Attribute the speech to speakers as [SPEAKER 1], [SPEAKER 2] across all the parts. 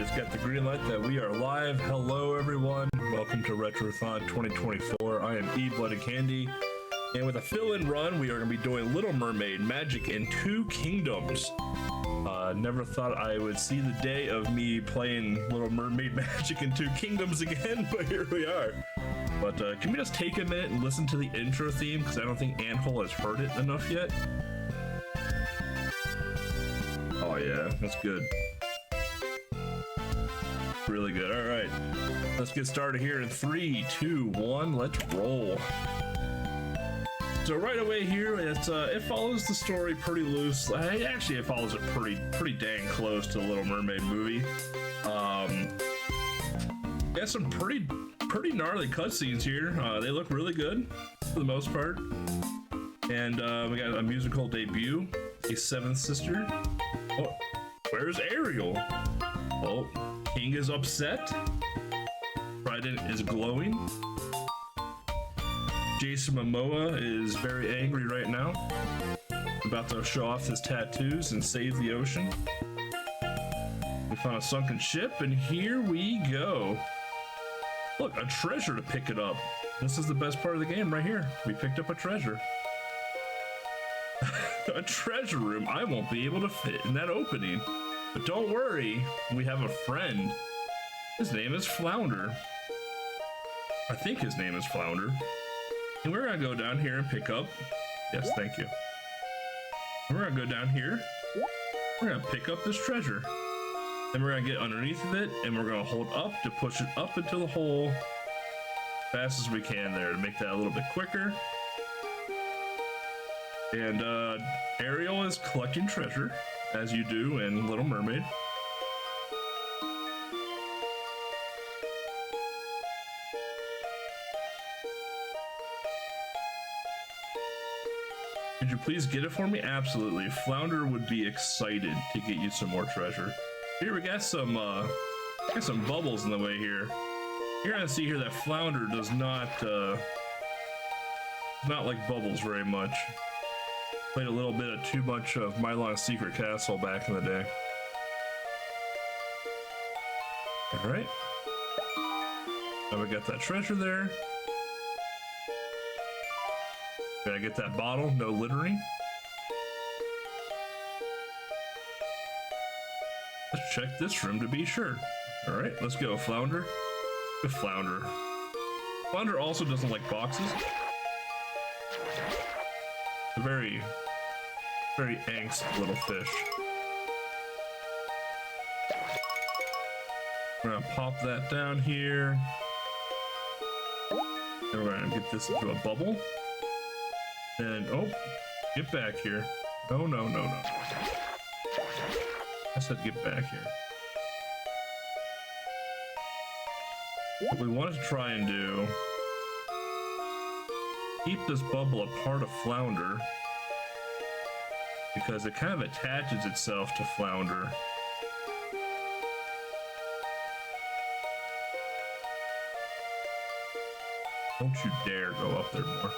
[SPEAKER 1] just got the green light that we are live. Hello, everyone. Welcome to Retrothon 2024. I am eBloodyCandy, and with a fill-in run, we are going to be doing Little Mermaid Magic in 2 Kingdoms. Never thought I would see the day of me playing Little Mermaid Magic in 2 Kingdoms again, but here we are. But can we just take a minute and listen to the intro theme, because I don't think Anhole has heard it enough yet. Oh yeah, that's good. Really good. All right, let's get started here in 3, 2, 1. Let's roll. So right away here, it follows the story pretty loose. Actually, it follows it pretty dang close to the Little Mermaid movie. Got some pretty gnarly cutscenes here. They look really good for the most part. And we got a musical debut, a 7th sister. Oh, where's Ariel? Oh. King is upset. Trident is glowing. Jason Momoa is very angry right now. About to show off his tattoos and save the ocean. We found a sunken ship, and here we go. Look, a treasure to pick it up. This is the best part of the game right here. We picked up a treasure. A treasure room. I won't be able to fit in that opening. But don't worry, we have a friend. His name is Flounder. I think his name is Flounder. And we're gonna go down here and pick up. Yes, thank you. And we're gonna go down here. We're gonna pick up this treasure. Then we're gonna get underneath of it, and we're gonna hold up to push it up into the hole fast as we can there to make that a little bit quicker. And Ariel is collecting treasure, as you do in Little Mermaid. Could you please get it for me? Absolutely. Flounder would be excited to get you some more treasure. Here we got some bubbles in the way here. You're gonna see here that Flounder does not like bubbles very much. Played a little bit of too much of Mylon's Secret Castle back in the day. All right. Now we got that treasure there. Gotta get that bottle, no littering. Let's check this room to be sure. All right, let's go, Flounder. Good Flounder. Flounder also doesn't like boxes. A very angst little fish. We're gonna pop that down here. And we're gonna get this into a bubble. And, oh, get back here. No. I said get back here. What we want to try and do, keep this bubble a part of Flounder, because it kind of attaches itself to Flounder. Don't you dare go up there more.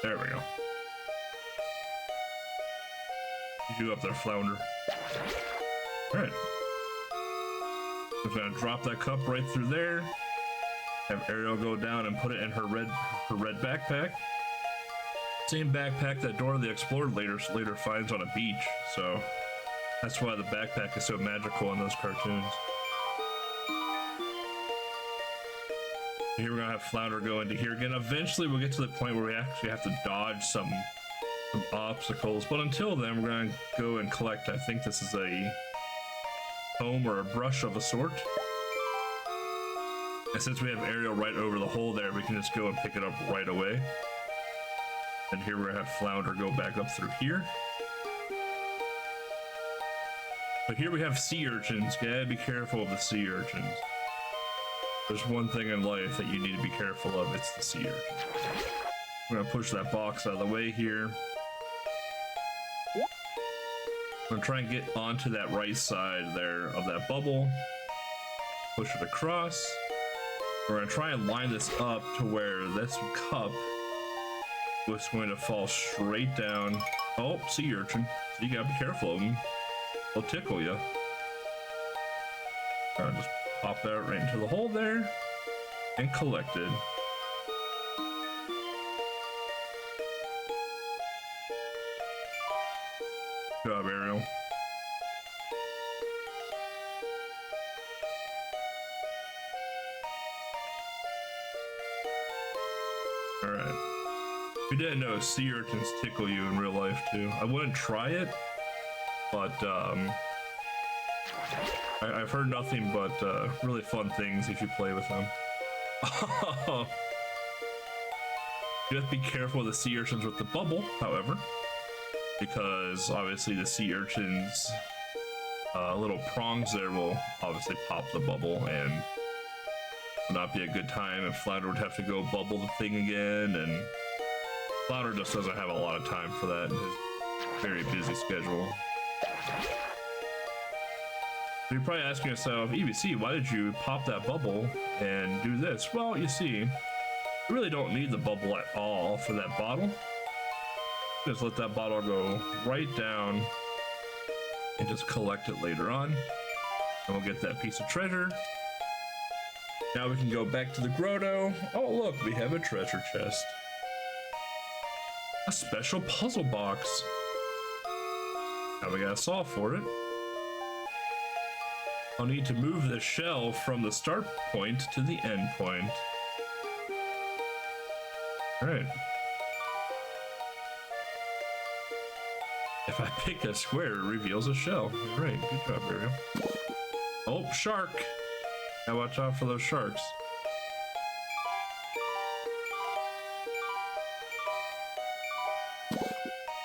[SPEAKER 1] There we go. You up there, Flounder. All right. I'm gonna drop that cup right through there. Have Ariel go down and put it in her red backpack. Same backpack that Dora the Explorer later finds on a beach. So that's why the backpack is so magical in those cartoons. Here we're gonna have Flounder go into here again. Eventually we'll get to the point where we actually have to dodge some obstacles. But until then, we're gonna go and collect, I think this is a comb or a brush of a sort. And since we have Ariel right over the hole there, we can just go and pick it up right away. And here we're gonna have Flounder go back up through here. But here we have sea urchins. Gotta be careful of the sea urchins. There's one thing in life that you need to be careful of, it's the sea urchins. I'm gonna push that box out of the way here. I'm gonna try and get onto that right side there of that bubble. Push it across. We're gonna try and line this up to where this cup was going to fall straight down. Oh, sea urchin. So you gotta be careful of them. They'll tickle you. Just pop that right into the hole there and collect it. Good job, Ariel. Alright. We didn't know sea urchins tickle you in real life too. I wouldn't try it, but I've heard nothing but really fun things if you play with them. You have to be careful with the sea urchins with the bubble, however, because obviously the sea urchins little prongs there will obviously pop the bubble and would not be a good time, and Flounder would have to go bubble the thing again, and Flounder just doesn't have a lot of time for that in his very busy schedule. So you're probably asking yourself, EBC, why did you pop that bubble and do this? Well, you see, you really don't need the bubble at all for that bottle. Just let that bottle go right down and just collect it later on. And we'll get that piece of treasure. Now we can go back to the grotto. Oh, look, we have a treasure chest. A special puzzle box. Now we gotta solve for it. I'll need to move the shell from the start point to the end point. Alright. If I pick a square, it reveals a shell. Right, good job, Ariel. Oh, shark! Now watch out for those sharks.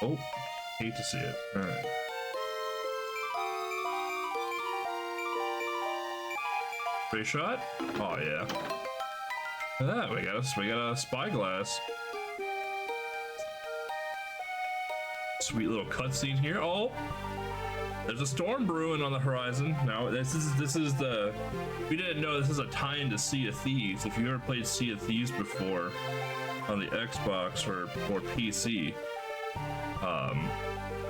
[SPEAKER 1] Oh, hate to see it. Alright. Free shot? Oh yeah. Look at that, we got a spyglass. Sweet little cutscene here. Oh, there's a storm brewing on the horizon. Now this is the, we didn't know this is a tie-in to Sea of Thieves. If you ever played Sea of Thieves before on the Xbox or PC,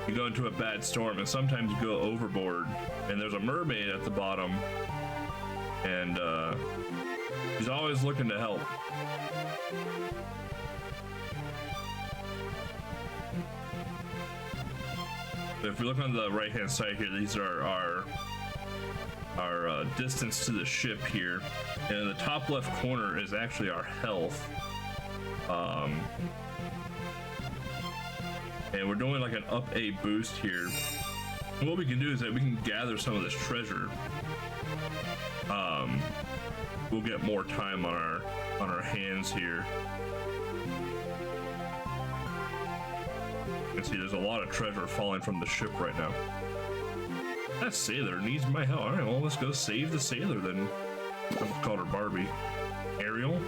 [SPEAKER 1] you go into a bad storm and sometimes you go overboard, and there's a mermaid at the bottom, and she's always looking to help. If we look on the right hand side here, these are our distance to the ship here, and in the top left corner is actually our health. And we're doing like an up A boost here. And what we can do is that we can gather some of this treasure. We'll get more time on our hands here. You can see there's a lot of treasure falling from the ship right now. That sailor needs my help. All right, well, let's go save the sailor then. I've called her Barbie. Ariel.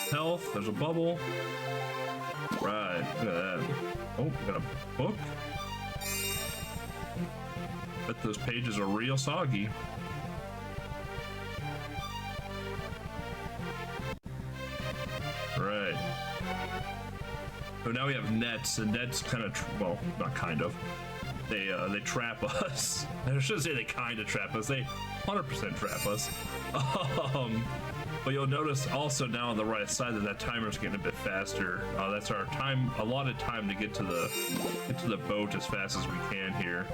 [SPEAKER 1] Health, there's a bubble. Right, look at that. Oh, we got a book. Bet those pages are real soggy. Right. So now we have nets, and nets kind of, well, not kind of. They trap us. I shouldn't say they kind of trap us. They 100% trap us. But you'll notice also now on the right side that timer's getting a bit faster. That's our time, allotted time to get to the boat as fast as we can here.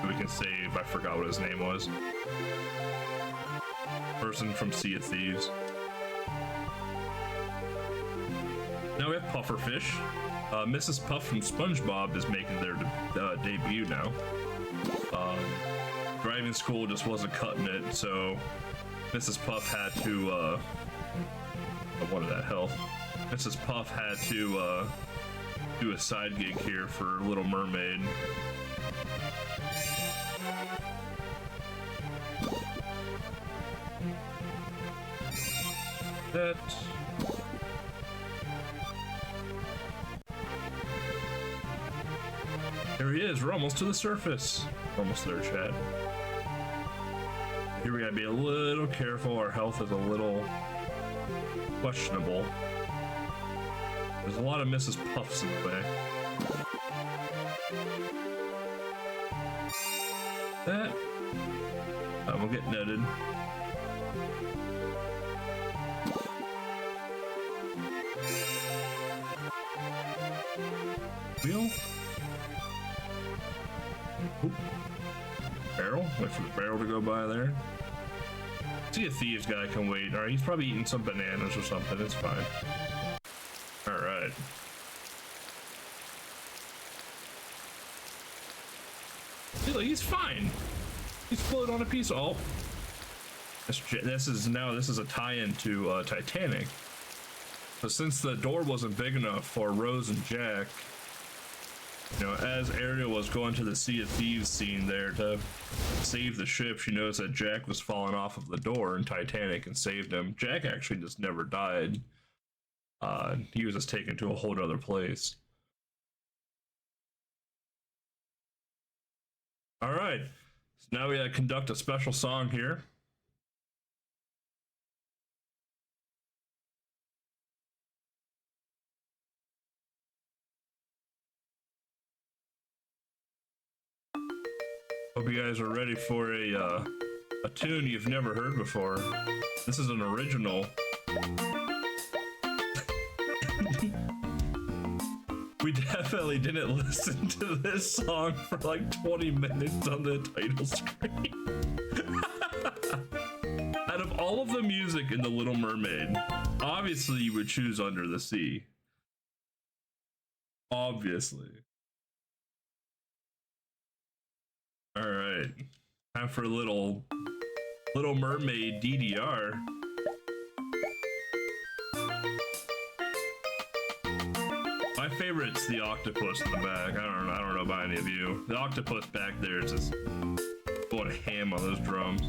[SPEAKER 1] We can save. I forgot what his name was. Person from Sea of Thieves. Now we have pufferfish. Mrs. Puff from SpongeBob is making their debut now. Driving school just wasn't cutting it, so Mrs. Puff had to, I wanted that health. Mrs. Puff had to do a side gig here for Little Mermaid. That. There he is. We're almost to the surface. Almost there, Chad. Here we gotta be a little careful. Our health is a little questionable. There's a lot of Mrs. Puffs in the way. That will get netted. Wheel. Oop. Barrel. Wait for the barrel to go by there. See a thieves guy can wait. Alright, he's probably eating some bananas or something. It's fine. Alright. He's fine. He's floating on a piece. Oh. This is a tie-in to Titanic. So since the door wasn't big enough for Rose and Jack, you know, as Ariel was going to the Sea of Thieves scene there to save the ship, she noticed that Jack was falling off of the door in Titanic and saved him. Jack actually just never died. He was just taken to a whole other place. All right, so now we gotta conduct a special song here. Hope you guys are ready for a tune you've never heard before. This is an original. We definitely didn't listen to this song for like 20 minutes on the title screen. Out of all of the music in The Little Mermaid, obviously you would choose Under the Sea. Obviously. All right, time for a little Mermaid DDR. My favorite's the octopus in the back. I don't know about any of you. The octopus back there is just going ham on those drums.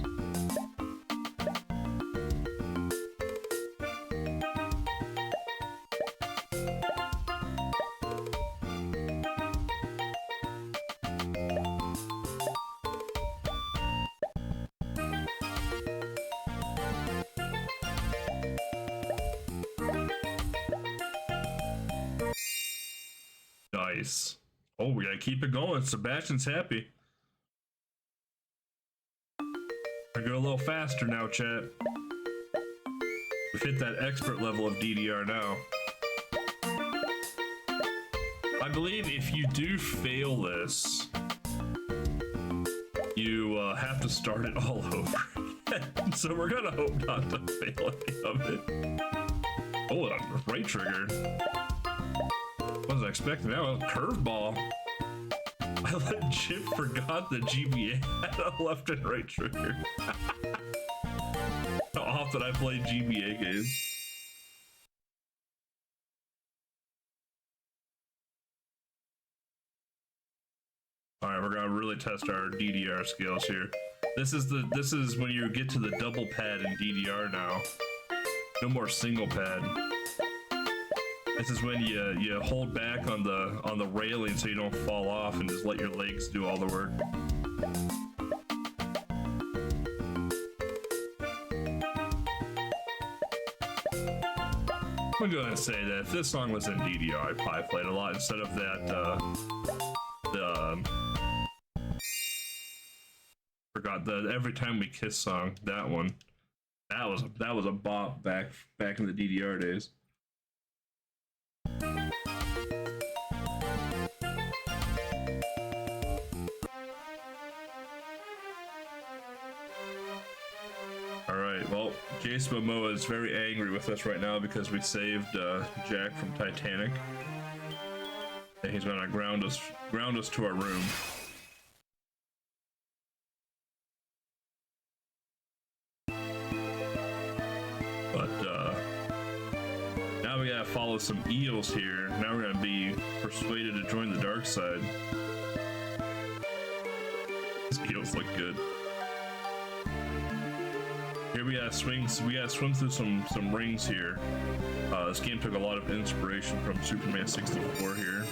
[SPEAKER 1] Nice. Oh, we gotta keep it going. Sebastian's happy. I go a little faster now, chat. We've hit that expert level of DDR now. I believe if you do fail this, you have to start it all over again. So we're gonna hope not to fail any of it. Oh, right trigger. Wasn't expecting that. A curveball. I legit forgot the GBA had a left and right trigger. How often I play GBA games. All right, we're gonna really test our DDR skills here. This is when you get to the double pad in DDR now. No more single pad. This is when you hold back on the railing so you don't fall off and just let your legs do all the work. I'm gonna say that if this song was in DDR, I'd probably play it a lot instead of that forgot the Every Time We Kiss song. That one. That was a bop back in the DDR days. Alright, well, Jace Momoa is very angry with us right now because we saved Jack from Titanic. And he's gonna ground us to our room. But now we gotta follow some eels here. Now we're gonna be persuaded to join the dark side. These eels look good. Here we gotta swim through some rings here. This game took a lot of inspiration from Superman 64 here.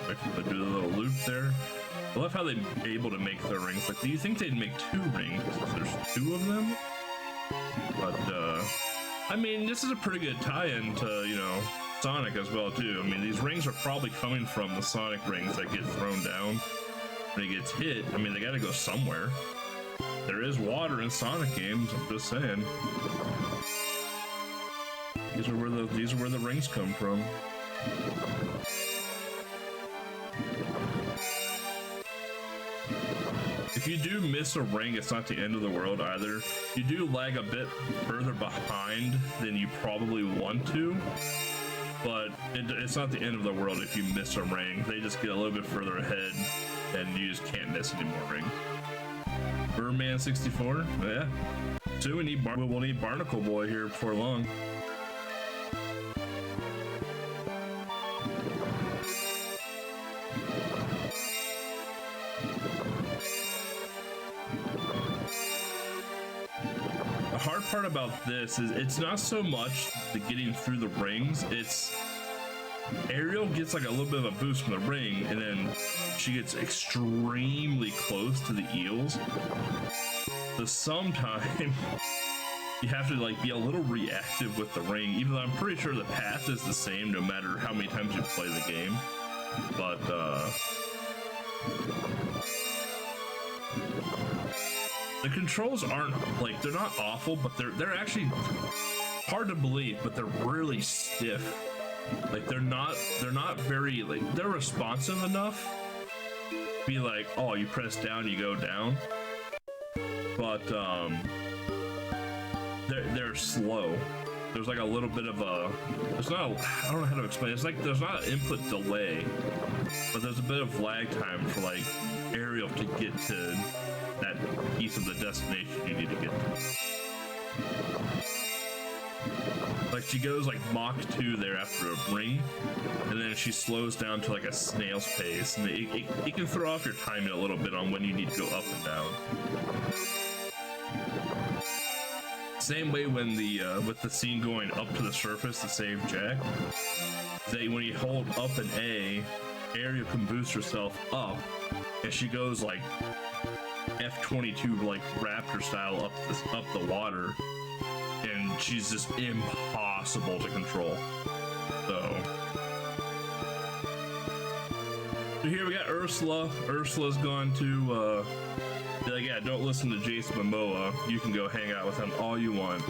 [SPEAKER 1] Right, do a little loop there. I love how they're able to make their rings. Like, do you think they'd make 2 rings? There's 2 of them. But, I mean, this is a pretty good tie-in to, you know, Sonic as well, too. I mean, these rings are probably coming from the Sonic rings that get thrown down. When it gets hit, I mean, they gotta go somewhere. There is water in Sonic games, I'm just saying. These are where the rings come from. If you do miss a ring, it's not the end of the world either. You do lag a bit further behind than you probably want to, but it's not the end of the world if you miss a ring. They just get a little bit further ahead, and you just can't miss any more rings. Mermaid 64, yeah. So we'll need Barnacle Boy here before long. The hard part about this is it's not so much the getting through the rings, it's Ariel gets like a little bit of a boost from the ring, and then she gets extremely close to the eels. So sometimes you have to like be a little reactive with the ring, even though I'm pretty sure the path is the same no matter how many times you play the game. But the controls aren't like, they're not awful, but they're actually hard to believe, but they're really stiff. Like they're not very, like, they're responsive enough to be like, oh, you press down, you go down. But they're slow. There's like a little bit of a, there's not a, I don't know how to explain it. It's like there's not an input delay, but there's a bit of lag time for like Ariel to get to that piece of the destination you need to get to. Like she goes like Mach 2 there after a ring, and then she slows down to like a snail's pace, and it can throw off your timing a little bit on when you need to go up and down. Same way when the with the scene going up to the surface to save Jack, when you hold up an A, Ariel can boost herself up, and she goes like F-22 like raptor style up the water, and she's just impossible to control. So here we got Ursula. Ursula's gone to be like, yeah, don't listen to Jason Momoa. You can go hang out with him all you want.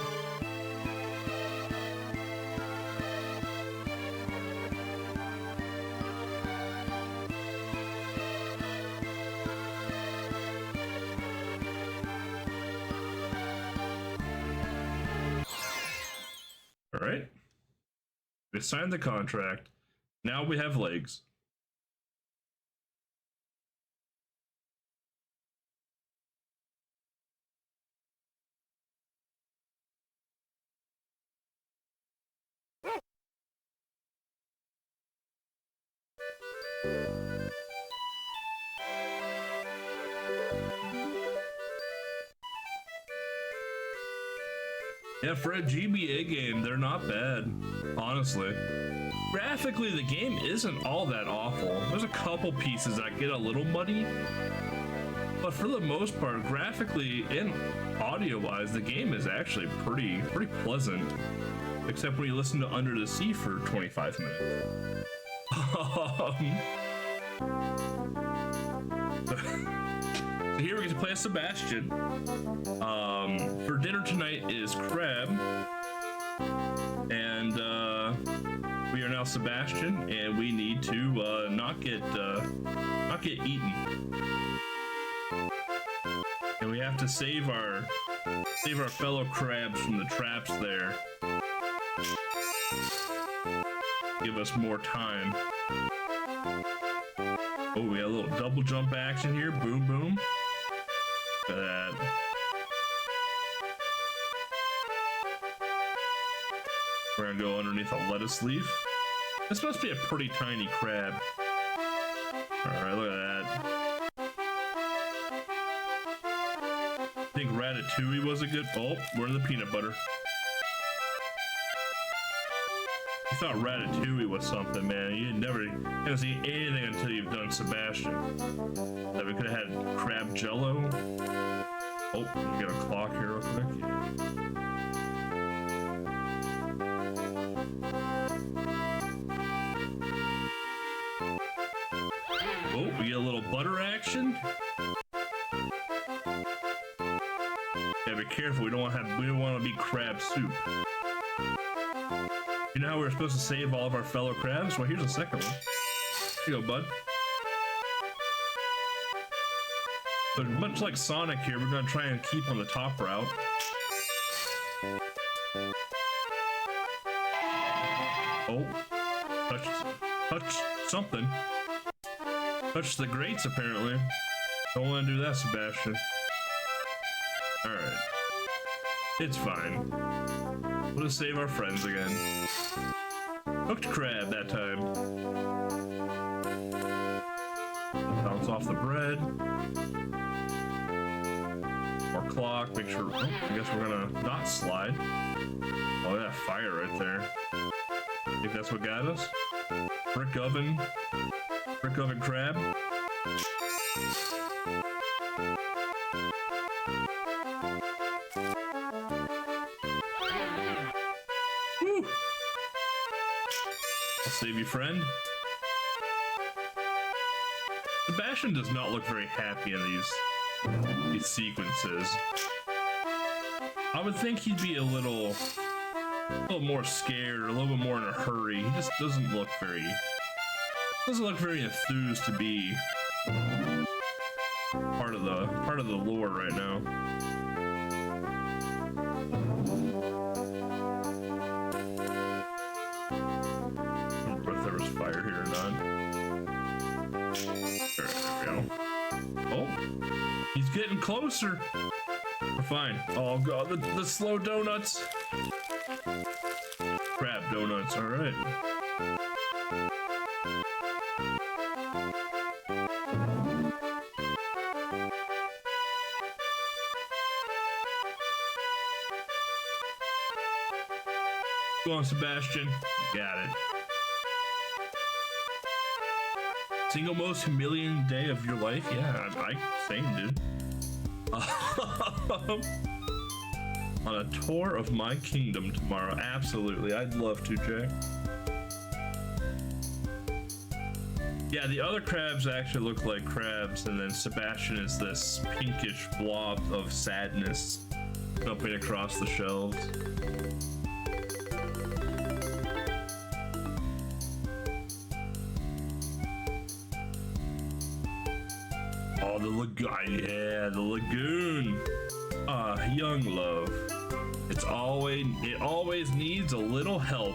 [SPEAKER 1] All right. We signed the contract. Now we have legs. Yeah, for a GBA game, they're not bad, honestly. Graphically, the game isn't all that awful. There's a couple pieces that get a little muddy, but for the most part, graphically and audio-wise, the game is actually pretty pleasant, except when you listen to Under the Sea for 25 minutes. So here we get to play as Sebastian. For dinner tonight is crab, and we are now Sebastian, and we need to not get eaten, and we have to save our fellow crabs from the traps there. Give us more time. Oh, we got a little double jump action here. Boom, boom. Look at that. We're gonna go underneath a lettuce leaf. This must be a pretty tiny crab. Alright, look at that. I think Ratatouille was a good. Oh, we're in the peanut butter. You thought Ratatouille was something, man. You never gonna see anything until you've done Sebastian. That we could have had crab jello. Oh, we got a clock here real quick. Oh, we get a little butter action. Yeah, be careful. We don't want to be crab soup. You know how we're supposed to save all of our fellow crabs? Well, here's a second one. Here you go, bud. But much like Sonic here, we're gonna try and keep on the top route. Oh, touch something. Touch the grates, apparently. Don't want to do that, Sebastian. All right, it's fine. We'll just save our friends again. Hooked crab that time. Bounce off the bread. More clock. Make sure. Oh, I guess we're gonna not slide. Oh yeah, fire right there. I think that's what got us. Brick oven crab. Woo! I'll save you, friend. Sebastian does not look very happy in these sequences. I would think he'd be a little more scared, a little bit more in a hurry. He just doesn't look very enthused to be part of the lore right now. I don't know if there was fire here or not. There we go. Oh, he's getting closer. We're fine. Oh god, the slow donuts. Crab donuts, all right. Go on, Sebastian. You got it. Single most humiliating day of your life? Yeah, same, dude. On a tour of my kingdom tomorrow. Absolutely. I'd love to, Jay. Yeah, the other crabs actually look like crabs, and then Sebastian is this pinkish blob of sadness jumping across the shelves. Oh, the lagoon. Yeah, the lagoon. Young love. It always needs a little help.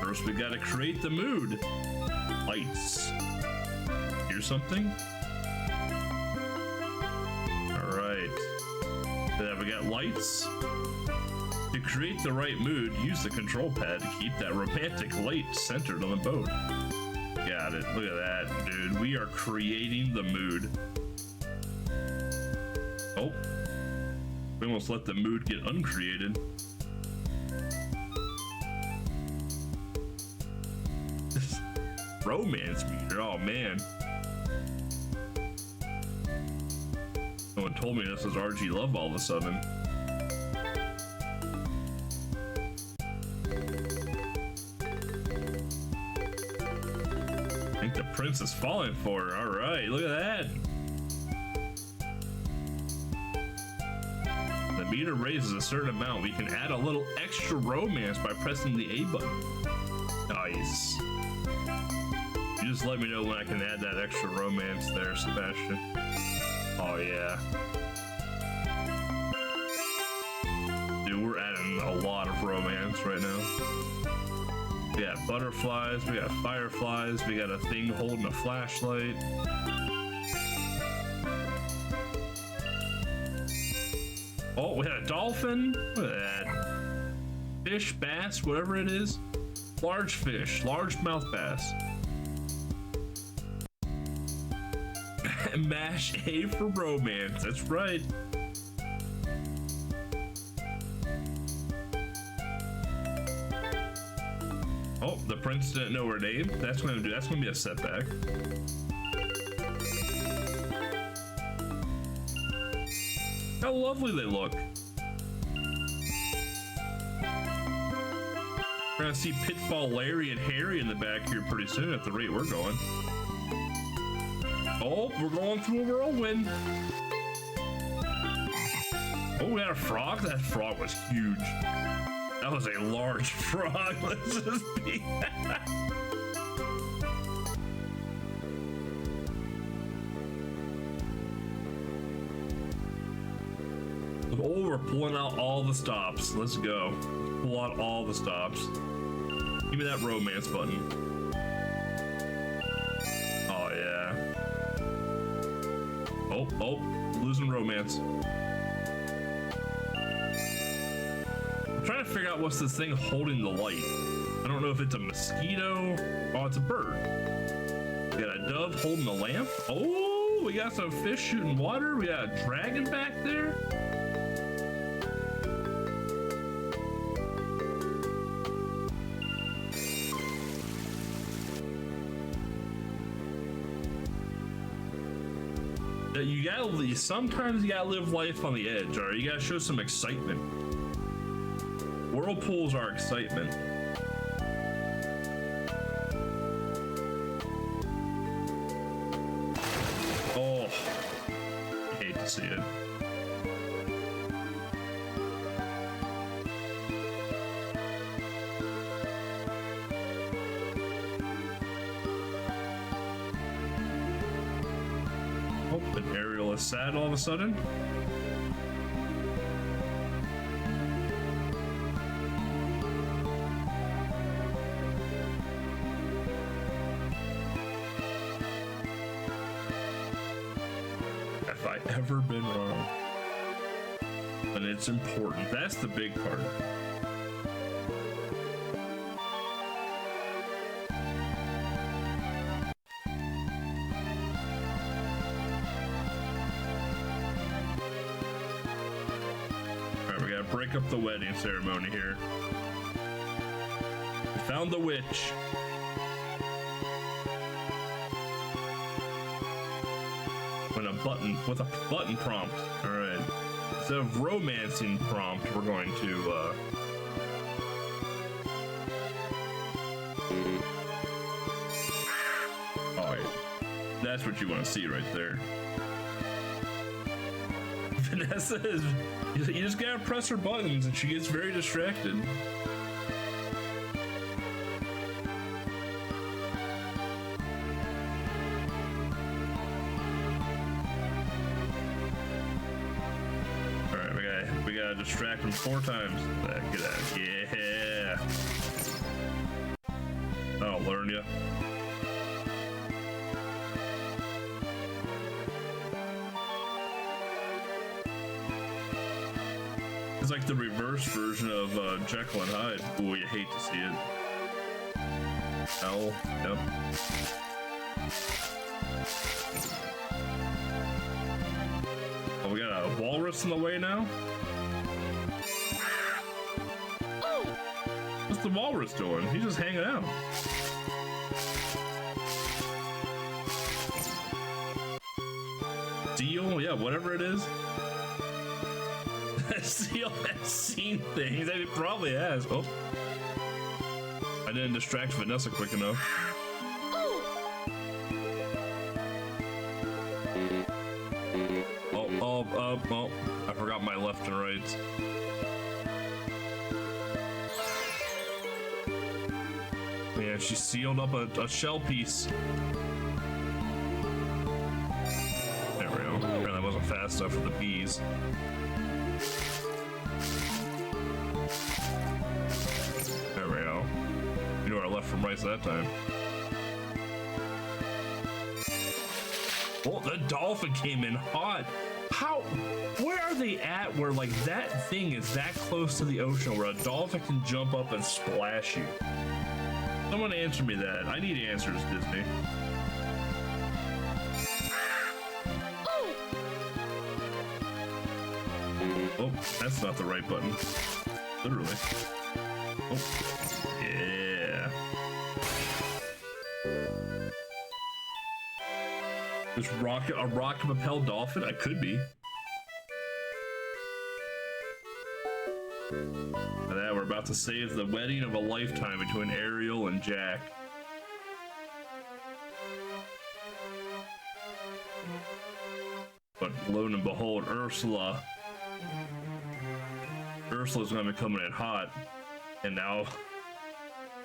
[SPEAKER 1] First, we gotta create the mood. Lights. Here's something. All right. Then we got lights. To create the right mood, use the control pad to keep that romantic light centered on the boat. Got it. Look at that, dude. We are creating the mood. Oh, we almost let the mood get uncreated. This romance meter, oh man. No one told me this was RG Love all of a sudden. I think the prince is falling for her. All right, look at that. The meter raises a certain amount. We can add a little extra romance by pressing the A button. Nice. You just let me know when I can add that extra romance there, Sebastian. Oh yeah. Dude, we're adding a lot of romance right now. We got butterflies, we got fireflies, we got a thing holding a flashlight. Oh, we had a dolphin. Look at that. Fish, bass, whatever it is. Large fish, largemouth bass. Mash A for romance. That's right. prince didn't know her name. That's gonna be a setback. How lovely they look. We're gonna see Pitfall Larry and Harry in the back here pretty soon at the rate we're going. Oh, we're going through a whirlwind. Oh, we had a frog? That frog was huge. That was a large frog. Let's just be. Oh, we're pulling out all the stops. Let's go. Pull out all the stops. Give me that romance button. Oh, yeah. Oh, losing romance. I'm trying to figure out what's this thing holding the light. I don't know if it's a mosquito. Oh, it's a bird. We got a dove holding a lamp. Oh, we got some fish shooting water. We got a dragon back there. Sometimes you gotta live life on the edge, or you gotta show some excitement. Whirlpools are excitement. Oh, I hate to see it. An aerial is sad all of a sudden. Have I ever been wrong? And it's important. That's the big part. Break up the wedding ceremony here. We found the witch. With a button prompt. All right. Instead of romancing prompt, we're going to all right. That's what you want to see right there. Vanessa is, you just gotta press her buttons and she gets very distracted. Alright, we gotta distract him 4 times. Get out. Yeah. I'll learn ya. It's like the reverse version of Jekyll and Hyde. Ooh, you hate to see it. Owl, yep. Oh, we got a walrus in the way now? What's the walrus doing? He's just hanging out. Seal? Yeah, whatever it is. Seal has seen things. It probably has. Oh. I didn't distract Vanessa quick enough. Oh. I forgot my left and right. Yeah, she sealed up a shell piece. There we go. Apparently that wasn't fast enough for the bees. There we go. You know where I left from right that time. Oh, the dolphin came in hot. Where are they at where like that thing is that close to the ocean where a dolphin can jump up and splash you? Someone answer me that. I need answers, Disney. Oh, that's not the right button. Literally. Oh, yeah. This a rocket-propelled dolphin? I could be. And now we're about to save the wedding of a lifetime between Ariel and Jack. But lo and behold, Ursula's gonna be coming in hot. And now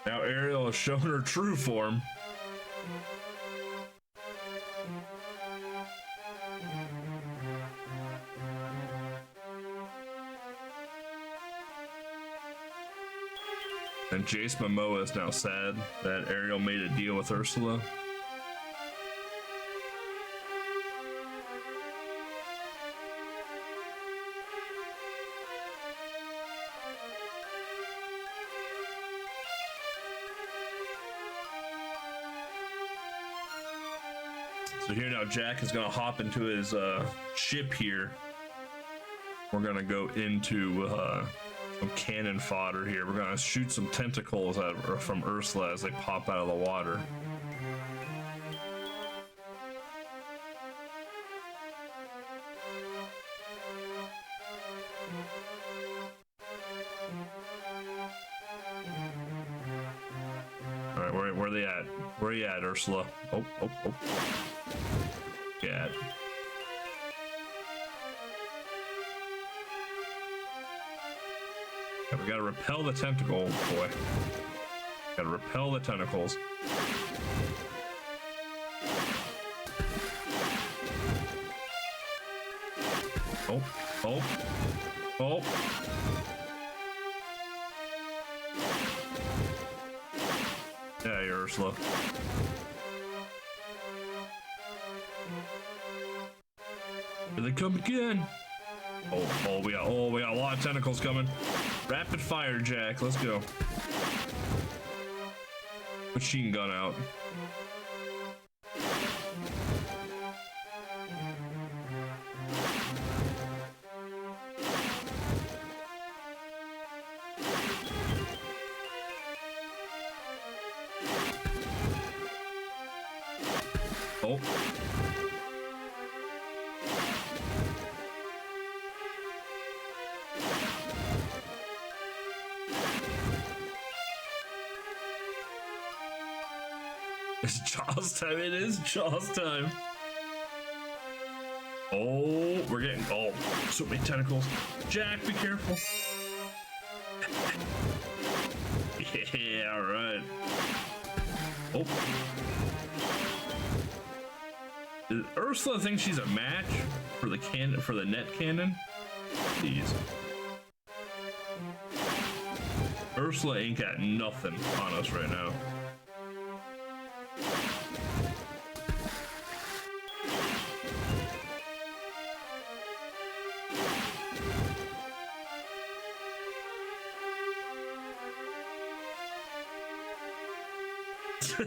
[SPEAKER 1] Ariel has shown her true form. And Jace Momoa is now sad that Ariel made a deal with Ursula. So here now Jack is gonna hop into his ship here. We're gonna go into some cannon fodder here. We're gonna shoot some tentacles from Ursula as they pop out of the water. All right, where are they at? Where are you at, Ursula? Oh. Yeah. We gotta repel the tentacle, boy. Gotta repel the tentacles. Oh. Yeah, you're Ursula. Here they come again. Oh, we got a lot of tentacles coming. Rapid fire, Jack. Let's go. Machine gun out. Oh. It's Jaws time. It is Jaws time. Oh, we're getting so many tentacles. Jack, be careful. Yeah, all right. Oh. Ursula thinks she's a match for the net cannon. Jeez. Ursula ain't got nothing on us right now.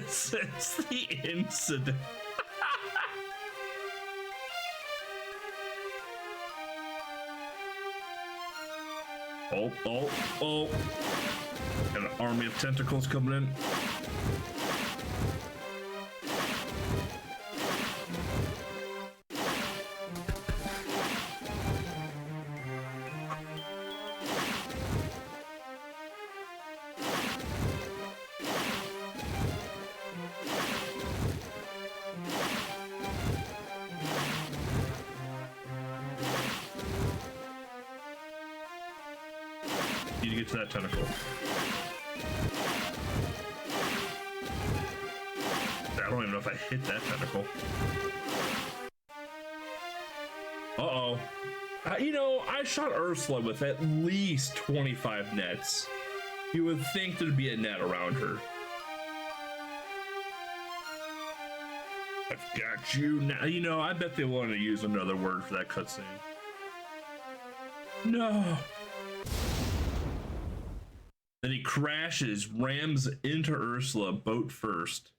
[SPEAKER 1] Since the incident. Oh. Got an army of tentacles coming in. Need to get to that tentacle. I don't even know if I hit that tentacle. Uh-oh. You know, I shot Ursula with at least 25 nets. You would think there'd be a net around her. I've got you now. You know, I bet they wanted to use another word for that cutscene. No. Then he crashes, rams into Ursula, boat first.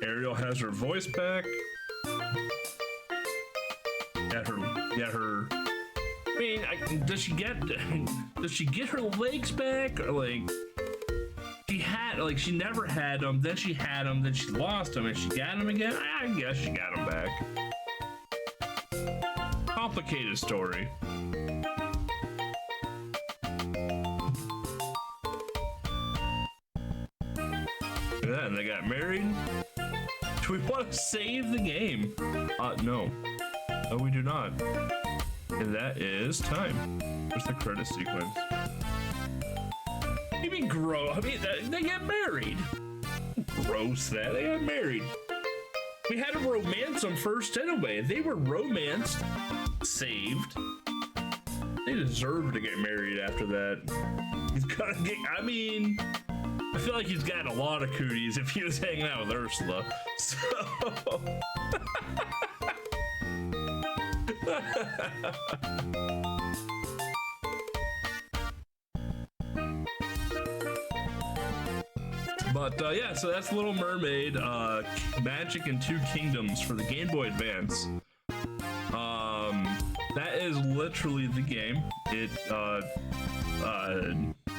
[SPEAKER 1] Ariel has her voice back. Got her. I mean, does she get her legs back, or like she never had them, then she had them, then she lost them, and she got them again? I guess she got them back. Complicated story. Yeah, and they got married. Do we want to save the game? No. No, we do not. And that is time. Where's the credit sequence? You mean gross? I mean, they got married. Gross that. They got married. We had to romance them first anyway. They were romanced, saved. They deserve to get married after that. He's gonna get, I mean, I feel like he's gotten a lot of cooties if he was hanging out with Ursula. So. But yeah, so that's Little Mermaid, Magic in Two Kingdoms for the Game Boy Advance. That is literally the game. It,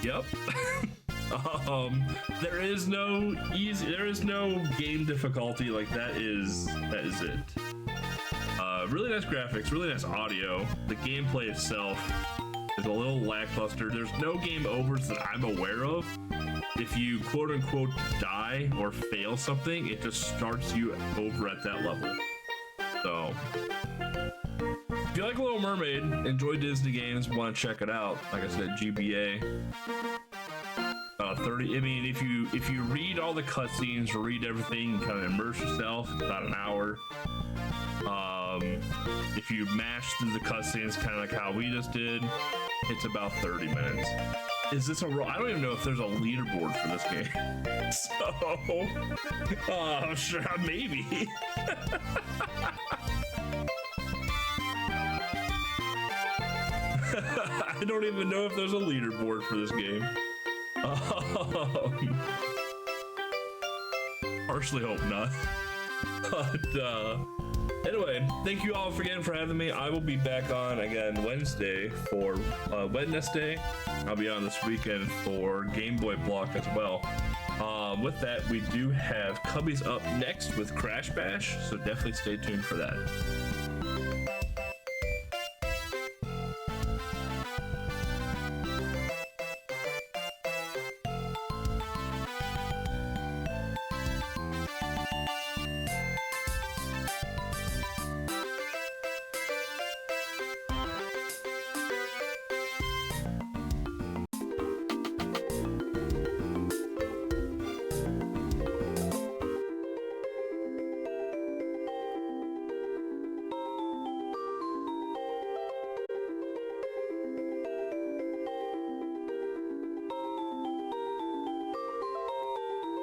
[SPEAKER 1] yep. There is no game difficulty, like that is it. Really nice graphics, really nice audio. The gameplay itself is a little lackluster. There's no game overs that I'm aware of. If you quote unquote die or fail something, it just starts you over at that level. So if you like Little Mermaid, enjoy Disney games, want to check it out, like I said, GBA. 30. I mean, if you read all the cutscenes, read everything, and kind of immerse yourself, it's about an hour. If you mash through the cutscenes, kind of like how we just did, it's about 30 minutes. Is this a I don't even know if there's a leaderboard for this game. So, sure, maybe. I don't even know if there's a leaderboard for this game. Partially hope not. But anyway, thank you all again for having me. I will be back on again Wednesday for Wednesday. I'll be on this weekend for Game Boy Block as well. With that, we do have Cubbies up next with Crash Bash, so definitely stay tuned for that.